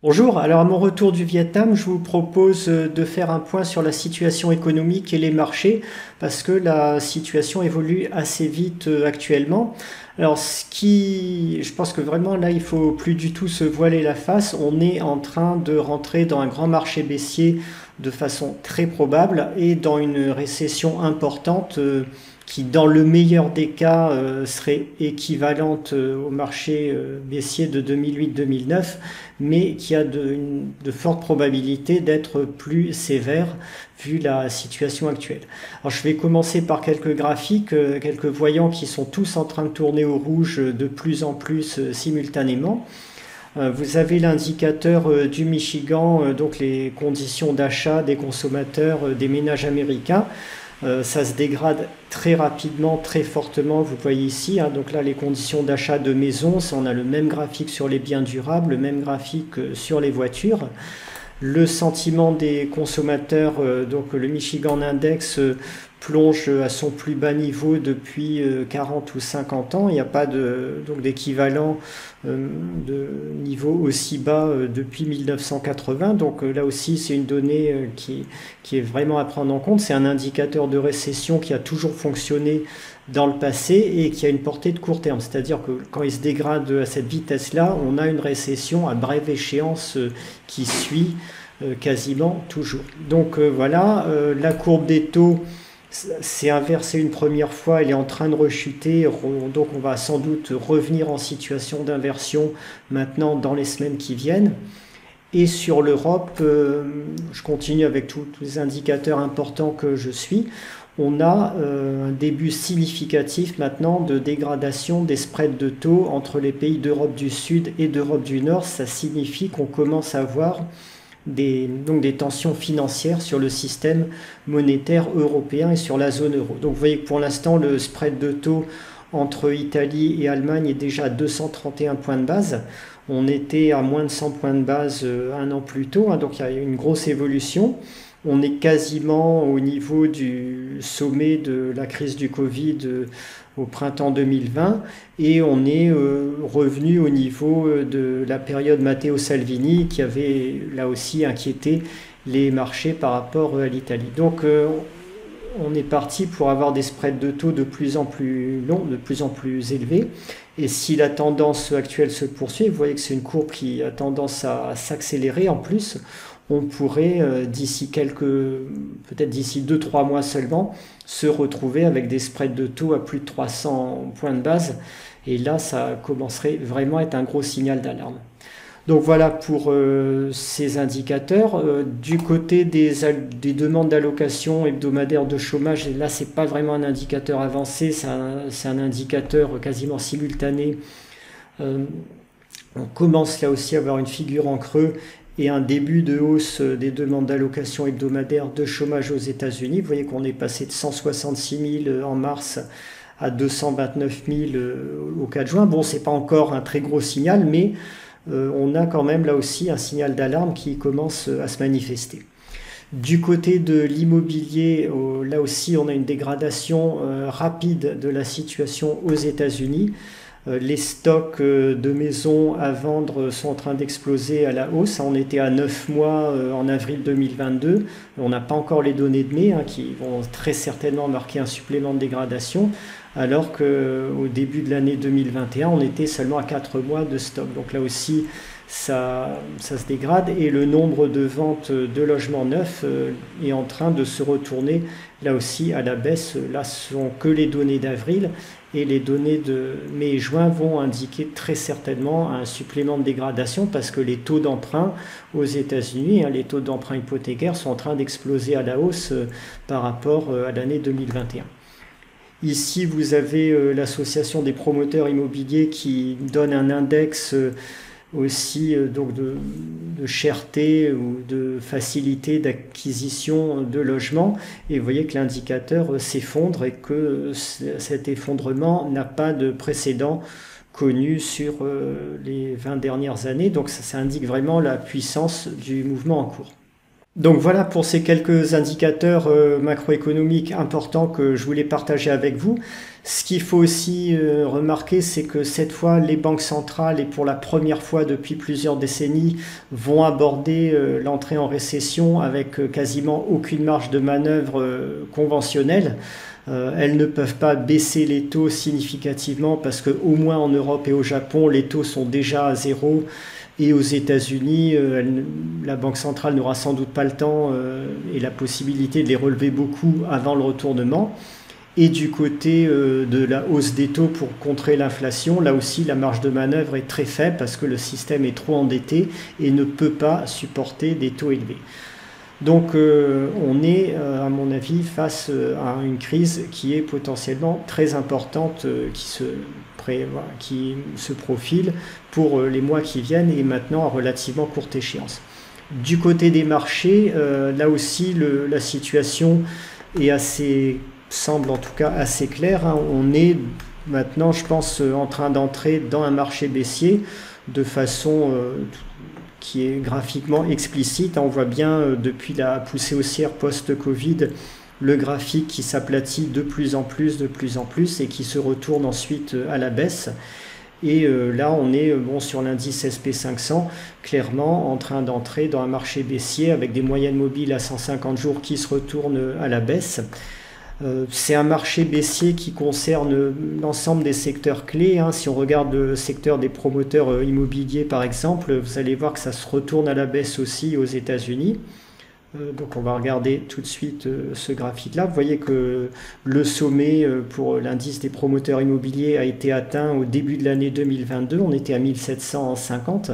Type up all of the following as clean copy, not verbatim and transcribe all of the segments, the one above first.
Bonjour, alors à mon retour du Vietnam, je vous propose de faire un point sur la situation économique et les marchés parce que la situation évolue assez vite actuellement. Alors je pense que vraiment là, il faut plus du tout se voiler la face. On est en train de rentrer dans un grand marché baissier de façon très probable et dans une récession importante qui, dans le meilleur des cas, serait équivalente au marché baissier de 2008-2009, mais qui a de fortes probabilités d'être plus sévère vu la situation actuelle. Alors je vais commencer par quelques graphiques, quelques voyants qui sont tous en train de tourner au rouge de plus en plus simultanément. Vous avez l'indicateur du Michigan, donc les conditions d'achat des consommateurs, des ménages américains. Ça se dégrade très rapidement, très fortement, vous voyez ici, hein, donc là les conditions d'achat de maisons, on a le même graphique sur les biens durables, le même graphique sur les voitures. Le sentiment des consommateurs, donc le Michigan Index plonge à son plus bas niveau depuis 40 ou 50 ans. Il n'y a pas d'équivalent de niveau aussi bas depuis 1980. Donc là aussi, c'est une donnée qui est vraiment à prendre en compte. C'est un indicateur de récession qui a toujours fonctionné dans le passé et qui a une portée de court terme. C'est-à-dire que quand il se dégrade à cette vitesse-là, on a une récession à brève échéance qui suit quasiment toujours. Donc voilà, la courbe des taux s'est inversée une première fois, elle est en train de rechuter, donc on va sans doute revenir en situation d'inversion maintenant dans les semaines qui viennent. Et sur l'Europe, je continue avec tous les indicateurs importants que je suis. On a un début significatif maintenant de dégradation des spreads de taux entre les pays d'Europe du Sud et d'Europe du Nord. Ça signifie qu'on commence à avoir des tensions financières sur le système monétaire européen et sur la zone euro. Donc vous voyez que pour l'instant, le spread de taux entre Italie et Allemagne est déjà à 231 points de base. On était à moins de 100 points de base un an plus tôt, hein, donc il y a une grosse évolution. On est quasiment au niveau du sommet de la crise du Covid au printemps 2020 et on est revenu au niveau de la période Matteo Salvini qui avait là aussi inquiété les marchés par rapport à l'Italie. Donc on est parti pour avoir des spreads de taux de plus en plus longs, de plus en plus élevés. Et si la tendance actuelle se poursuit, vous voyez que c'est une courbe qui a tendance à s'accélérer en plus, on pourrait peut-être d'ici 2-3 mois seulement, se retrouver avec des spreads de taux à plus de 300 points de base. Et là, ça commencerait vraiment à être un gros signal d'alarme. Donc voilà pour ces indicateurs. Du côté des demandes d'allocation hebdomadaire de chômage, là c'est pas vraiment un indicateur avancé, c'est un indicateur quasiment simultané. On commence là aussi à avoir une figure en creux et un début de hausse des demandes d'allocation hebdomadaire de chômage aux États-Unis. Vous voyez qu'on est passé de 166 000 en mars à 229 000 au 4 juin. Bon, c'est pas encore un très gros signal, mais on a quand même là aussi un signal d'alarme qui commence à se manifester. Du côté de l'immobilier, là aussi on a une dégradation rapide de la situation aux États-Unis. Les stocks de maisons à vendre sont en train d'exploser à la hausse. On était à 9 mois en avril 2022. On n'a pas encore les données de mai qui vont très certainement marquer un supplément de dégradation, alors qu'au début de l'année 2021, on était seulement à 4 mois de stock. Donc là aussi, ça se dégrade et le nombre de ventes de logements neufs est en train de se retourner là aussi à la baisse. Là, ce sont que les données d'avril et les données de mai et juin vont indiquer très certainement un supplément de dégradation parce que les taux d'emprunt aux États-Unis, les taux d'emprunt hypothécaires sont en train d'exploser à la hausse par rapport à l'année 2021. Ici, vous avez l'association des promoteurs immobiliers qui donne un index aussi donc de cherté ou de facilité d'acquisition de logements. Et vous voyez que l'indicateur s'effondre et que cet effondrement n'a pas de précédent connu sur les 20 dernières années. Donc ça indique vraiment la puissance du mouvement en cours. Donc voilà pour ces quelques indicateurs macroéconomiques importants que je voulais partager avec vous. Ce qu'il faut aussi remarquer, c'est que cette fois, les banques centrales, et pour la première fois depuis plusieurs décennies, vont aborder l'entrée en récession avec quasiment aucune marge de manœuvre conventionnelle. Elles ne peuvent pas baisser les taux significativement parce qu'au moins en Europe et au Japon, les taux sont déjà à zéro. Et aux États-Unis, la Banque centrale n'aura sans doute pas le temps et la possibilité de les relever beaucoup avant le retournement. Et du côté de la hausse des taux pour contrer l'inflation, là aussi la marge de manœuvre est très faible parce que le système est trop endetté et ne peut pas supporter des taux élevés. Donc on est, à mon avis, face à une crise qui est potentiellement très importante, qui se profile pour les mois qui viennent et maintenant à relativement courte échéance. Du côté des marchés, là aussi la situation est semble en tout cas assez claire. Hein. On est maintenant, je pense, en train d'entrer dans un marché baissier de façon qui est graphiquement explicite. On voit bien depuis la poussée haussière post-Covid, le graphique qui s'aplatit de plus en plus et qui se retourne ensuite à la baisse. Et là, on est sur l'indice SP500, clairement en train d'entrer dans un marché baissier avec des moyennes mobiles à 150 jours qui se retournent à la baisse. C'est un marché baissier qui concerne l'ensemble des secteurs clés. Hein. Si on regarde le secteur des promoteurs immobiliers par exemple, vous allez voir que ça se retourne à la baisse aussi aux États-Unis. Donc on va regarder tout de suite ce graphique-là. Vous voyez que le sommet pour l'indice des promoteurs immobiliers a été atteint au début de l'année 2022. On était à 1750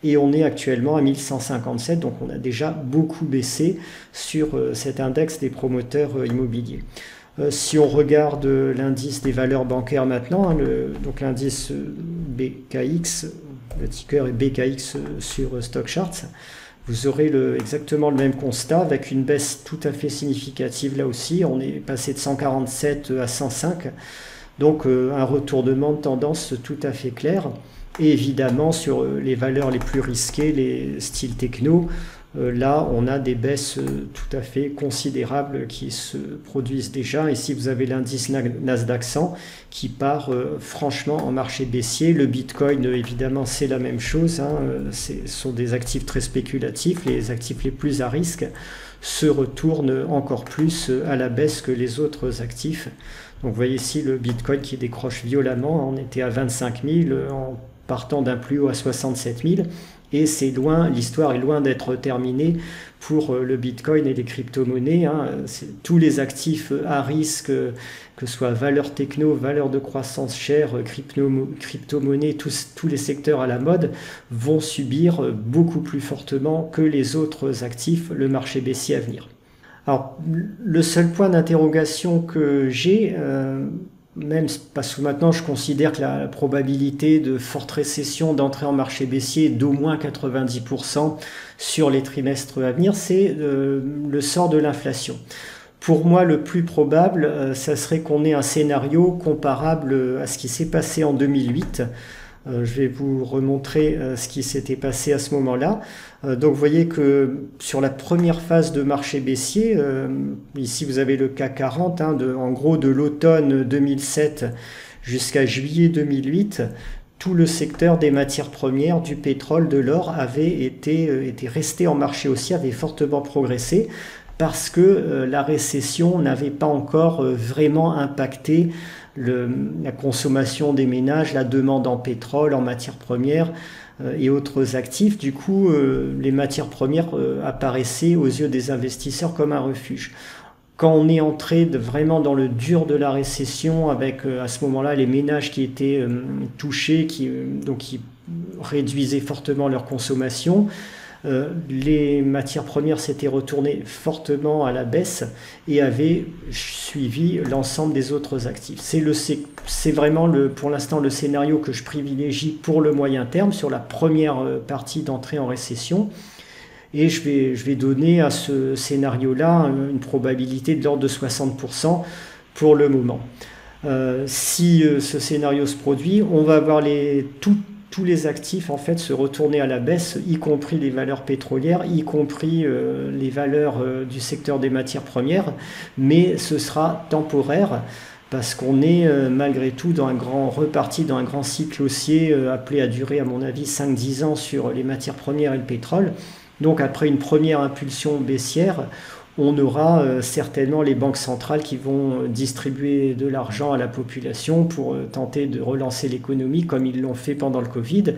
et on est actuellement à 1157. Donc on a déjà beaucoup baissé sur cet index des promoteurs immobiliers. Si on regarde l'indice des valeurs bancaires maintenant, hein, donc l'indice BKX, le ticker est BKX sur StockCharts, vous aurez exactement le même constat avec une baisse tout à fait significative là aussi. On est passé de 147 à 105, donc un retournement de tendance tout à fait clair. Et évidemment sur les valeurs les plus risquées, les styles techno, là on a des baisses tout à fait considérables qui se produisent déjà. Ici vous avez l'indice Nasdaq 100 qui part franchement en marché baissier. Le Bitcoin évidemment c'est la même chose, hein. Ce sont des actifs très spéculatifs. Les actifs les plus à risque se retournent encore plus à la baisse que les autres actifs. Donc vous voyez ici le Bitcoin qui décroche violemment. On était à 25 000 en partant d'un plus haut à 67 000. Et c'est loin, l'histoire est loin d'être terminée pour le Bitcoin et les crypto-monnaies. Hein. Tous les actifs à risque, que ce soit valeurs techno, valeurs de croissance chères, crypto-monnaies, tous les secteurs à la mode, vont subir beaucoup plus fortement que les autres actifs le marché baissier à venir. Alors, le seul point d'interrogation que j'ai, même parce que maintenant je considère que la probabilité de forte récession d'entrer en marché baissier est d'au moins 90% sur les trimestres à venir, c'est le sort de l'inflation. Pour moi, le plus probable, ça serait qu'on ait un scénario comparable à ce qui s'est passé en 2008. Je vais vous remontrer ce qui s'était passé à ce moment-là. Donc vous voyez que sur la première phase de marché baissier, ici vous avez le CAC 40, hein, en gros de l'automne 2007 jusqu'à juillet 2008, tout le secteur des matières premières, du pétrole, de l'or était resté en marché haussier, avait fortement progressé parce que la récession n'avait pas encore vraiment impacté la consommation des ménages, la demande en pétrole, en matières premières et autres actifs. Du coup, les matières premières apparaissaient aux yeux des investisseurs comme un refuge. Quand on est entré vraiment dans le dur de la récession, avec à ce moment-là les ménages qui étaient touchés, qui réduisaient fortement leur consommation, les matières premières s'étaient retournées fortement à la baisse et avaient suivi l'ensemble des autres actifs. C'est vraiment pour l'instant le scénario que je privilégie pour le moyen terme sur la première partie d'entrée en récession. Et je vais donner à ce scénario-là une probabilité de l'ordre de 60% pour le moment. Si ce scénario se produit, on va avoir tous les actifs en fait se retourner à la baisse, y compris les valeurs pétrolières, y compris les valeurs du secteur des matières premières, mais ce sera temporaire parce qu'on est malgré tout reparti dans un grand cycle haussier appelé à durer à mon avis 5-10 ans sur les matières premières et le pétrole. Donc après une première impulsion baissière, on aura certainement les banques centrales qui vont distribuer de l'argent à la population pour tenter de relancer l'économie comme ils l'ont fait pendant le Covid.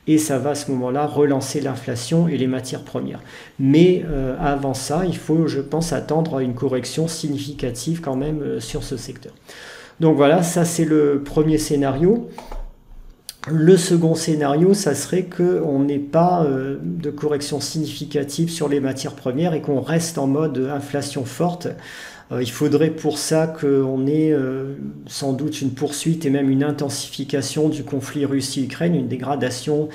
Et ça va à ce moment-là relancer l'inflation et les matières premières. Mais avant ça, il faut, je pense, attendre une correction significative quand même sur ce secteur. Donc voilà, ça c'est le premier scénario. Le second scénario, ça serait qu'on n'ait pas de correction significative sur les matières premières et qu'on reste en mode inflation forte. Il faudrait pour ça qu'on ait sans doute une poursuite et même une intensification du conflit Russie-Ukraine, une dégradation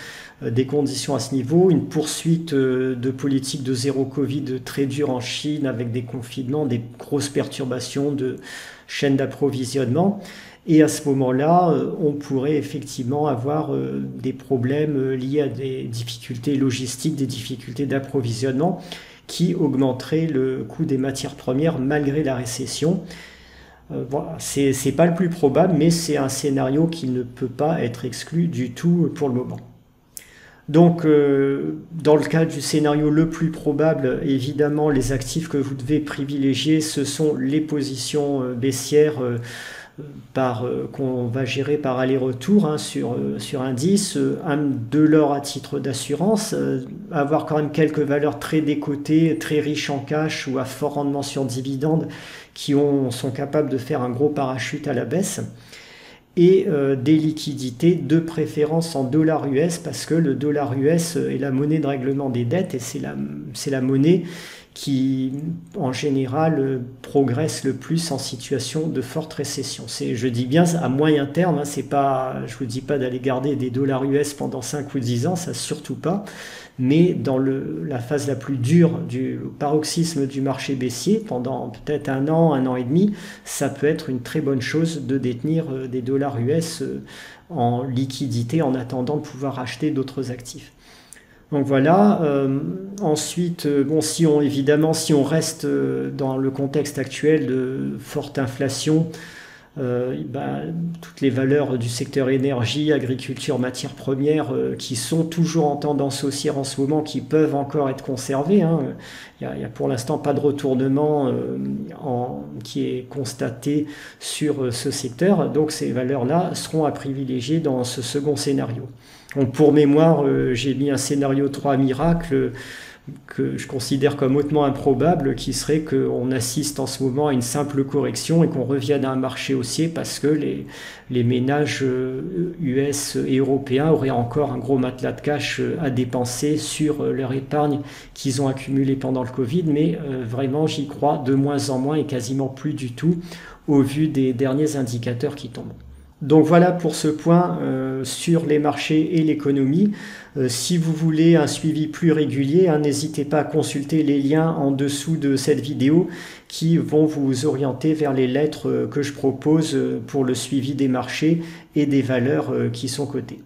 des conditions à ce niveau, une poursuite de politique de zéro Covid très dure en Chine avec des confinements, des grosses perturbations de chaînes d'approvisionnement. Et à ce moment-là, on pourrait effectivement avoir des problèmes liés à des difficultés logistiques, des difficultés d'approvisionnement qui augmenteraient le coût des matières premières malgré la récession. Voilà, c'est pas le plus probable, mais c'est un scénario qui ne peut pas être exclu du tout pour le moment. Donc, dans le cas du scénario le plus probable, évidemment, les actifs que vous devez privilégier, ce sont les positions baissières qu'on va gérer par aller-retour sur indice, de l'or à titre d'assurance, avoir quand même quelques valeurs très décotées, très riches en cash ou à fort rendement sur dividendes qui sont capables de faire un gros parachute à la baisse, et des liquidités de préférence en dollars US parce que le dollar US est la monnaie de règlement des dettes et c'est la monnaie qui, en général, progresse le plus en situation de forte récession. Je dis bien à moyen terme, je ne vous dis pas d'aller garder des dollars US pendant 5 ou 10 ans, ça surtout pas, mais dans la phase la plus dure du paroxysme du marché baissier, pendant peut-être un an et demi, ça peut être une très bonne chose de détenir des dollars US en liquidité en attendant de pouvoir acheter d'autres actifs. Donc voilà, ensuite, si on reste dans le contexte actuel de forte inflation, toutes les valeurs du secteur énergie, agriculture, matières premières qui sont toujours en tendance haussière en ce moment, qui peuvent encore être conservées. Il n'y a pour l'instant pas de retournement qui est constaté sur ce secteur, donc ces valeurs-là seront à privilégier dans ce second scénario. Donc pour mémoire, j'ai mis un scénario 3 miracle que je considère comme hautement improbable, qui serait qu'on assiste en ce moment à une simple correction et qu'on revienne à un marché haussier parce que les ménages US et européens auraient encore un gros matelas de cash à dépenser sur leur épargne qu'ils ont accumulée pendant le Covid, mais vraiment j'y crois de moins en moins et quasiment plus du tout au vu des derniers indicateurs qui tombent. Donc voilà pour ce point sur les marchés et l'économie. Si vous voulez un suivi plus régulier, n'hésitez pas à consulter les liens en dessous de cette vidéo qui vont vous orienter vers les lettres que je propose pour le suivi des marchés et des valeurs qui sont cotées.